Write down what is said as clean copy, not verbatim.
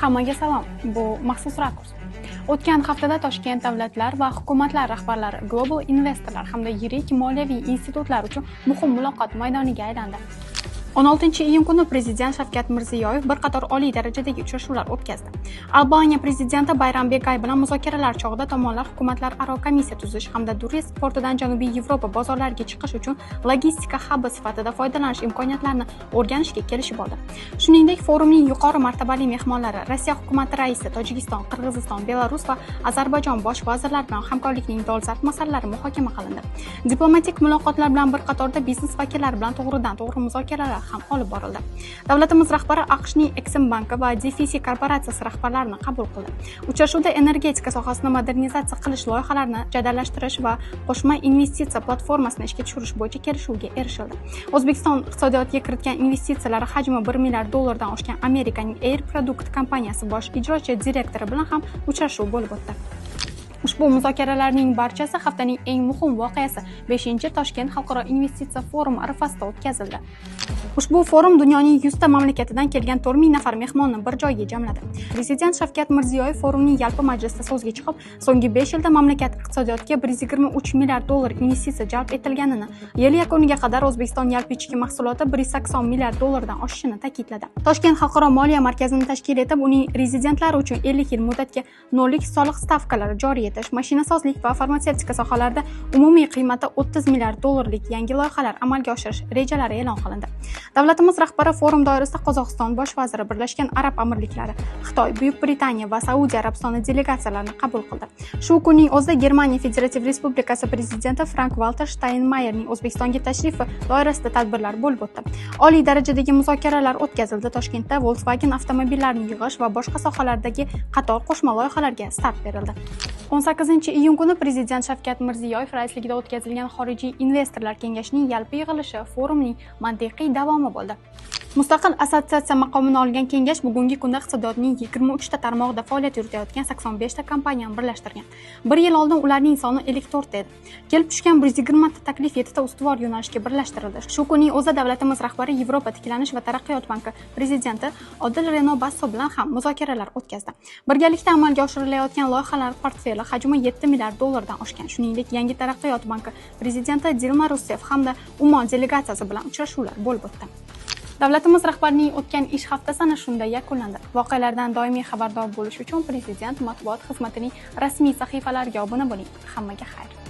Hammaga salom. Bu maxsus rakurs. O'tgan haftada Toshkent davlatlar va hukumatlar rahbarlari, global investorlar hamda yirik moliyaviy institutlar uchun muhim muloqot maydoniga aylandi. 16-iyun kuni Prezident Shavkat Mirziyoyev bir qator oliy darajadagi uchrashuvlar o'tkazdi. Albaniya prezidenti Bayram Begay bilan muzokaralar chog'ida tomonlar hukumatlararo komissiya tuzish hamda turist portidan Janubiy Yevropa bozorlariga chiqish uchun logistika hubi sifatida foydalanish imkoniyatlarini o'rganishga kelishib oldi. Shuningdek, forumning yuqori martabali mehmonlari Rossiya hukumati raisi, Tojikiston, Qirg'iziston, Belarus va Ozarbayjon bosh vazirlari bilan hamkorlikning dolzarb masalalari muhokama qilindi. Diplomatik muloqotlar bilan bir qatorda biznes vakillari bilan to'g'ridan-to'g'ri muzokaralar ham olib borildi. Davlatimiz rahbari AQShning Exim banki va DFC korporatsiyasi rahbarlarini qabul qildi. Uchrashuvda energetika sohasini modernizatsiya qilish loyihalarini jadallashtirish va qo'shma investitsiya platformasini ishga tushirish bo'yicha kelishuvga erishildi. O'zbekiston iqtisodiyotiga kiritgan investitsiyalari hajmi $1 milliard dan oshgan Amerikaning Air Product kompaniyasi bosh ijrochi direktori bilan ham uchrashuv bo'lib o'tdi. Ushbu muzokaralarning barchasi haftaning eng muhim voqeasi 5-Toshkent xalqaro investitsiya forumi arafasida o'tkazildi. Ushbu forum dunyoning 100 ta mamlakatidan kelgan 4000 nafar mehmonni bir joyga jamladi. Prezident Shavkat Mirziyoyev forumning yalpi majlisida so'zga chiqib, so'nggi 5 yilda mamlakat iqtisodiyotiga $123 milliard investitsiya jalb etilganini, yil yakuniga qadar O'zbekiston yalpi ichki mahsuloti $180 milliard dan oshishini ta'kidladi. Toshkent xalqaro moliya markazini tashkil etib, uning rezidentlari uchun 50 yil muddatga nollik soliq stavkalari joriy etish, mashinasozlik va farmatsevtika sohalarida umumiy qiymati $30 milliard yangi loyihalar amalga oshirish rejalari e'lon qilindi. Davlatimiz rahbari forum doirasida Qozog'iston bosh vaziri, Birlashgan Arab Amirliklari, Xitoy, Buyuk Britaniya va Saudiya Arabistoni delegatsiyalarini qabul qildi. Shu kunning o'zida Germaniya Federativ Respublikasi prezidenti Frank-Walter Steinmeierning O'zbekistonga tashrifi doirasida tadbirlar bo'lib o'tdi. Oliy darajadagi muzokaralar o'tkazildi. Toshkentda Volkswagen avtomobillarini yig'ish va boshqa sohalardagi qator qo'shma loyihalarga start berildi. 18-iyun kuni Prezident Shavkat Mirziyoyev raisligida o'tkazilgan xorijiy investorlar kengashining yalpi yig'ilishi forumning mantiqiy davomi bo'ldi. Mustaqil assotsiatsiya maqomini olgan kengash bugungi kunda iqtisodiyotning 23 ta tarmog'ida faoliyat yuritayotgan 85 ta kompaniyani birlashtirgan. 1 yil oldin ularning soni 54 ta edi. Kelib tushgan 120 ta taklif 7 ta ustuvor yo'nalishga birlashtirildi. Shu kunning o'zida davlatimiz rahbari Yevropa tiklanish va taraqqiyot banki prezidenti Odil Reno Basso bilan ham muzokaralar o'tkazdi. Birgalikda amalga oshirilayotgan loyihalar portfeli hajmi $7 milliard dan oshgan. Shuningdek, yangi taraqqiyot banki prezidenti Dilma Rousseff hamda Umon delegatsiyasi bilan uchrashuvlar bo'lib o'tdi. Davlatimiz rahbarining o'tgan ish haftasini shunda yakunlandi. Voqealardan doimiy xabardor bo'lish uchun Prezident matbuot xizmatining rasmiy sahifalariga obuna bo'ling. Hammaga xayr.